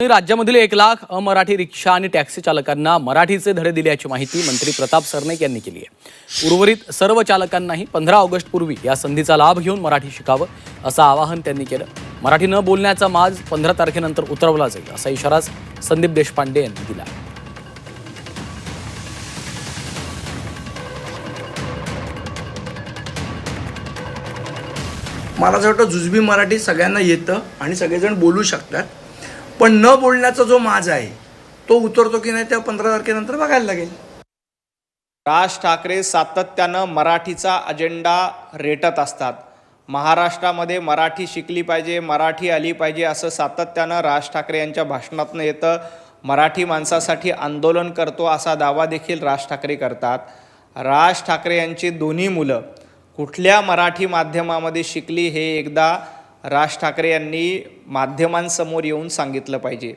राज्यामधील 1 लाख अमराठी रिक्षा आणि टॅक्सी चालकांना मराठीचे धडे दिल्याची माहिती मंत्री प्रताप सरनाईक यांनी केली आहे। उर्वरित सर्व चालकांनाही 15 ऑगस्ट पूर्वी या संधीचा लाभ घेऊन मराठी शिकावं असं आवाहन त्यांनी केलं। मराठी न बोलण्याचा माज 15 तारखेनंतर उतरवला जाईल असा इशारा संदीप देशपांडे यांनी दिला। मला असं वाटतं जुजबी मराठी सगळ्यांना येतं आणि सगळेजण बोलू शकतात, पण न बोलण्याचा जो माज आहे तो उतरतो की नाही ते 15 तारखेनंतर बघायला लागेल। राज ठाकरे सातत्यानं मराठीचा अजेंडा रेटत असतात। महाराष्ट्रामध्ये मराठी शिकली पाहिजे, मराठी आली पाहिजे असं सातत्यानं राज ठाकरे यांच्या भाषणातून येतं। मराठी माणसासाठी आंदोलन करतो असा दावा देखील राज ठाकरे करतात। राज ठाकरे यांची दोन्ही मुलं कुठल्या मराठी माध्यमामध्ये शिकली हे एकदा राज ठाकरे यांनी माध्यमांसमोर येऊन सांगितलं पाहिजे।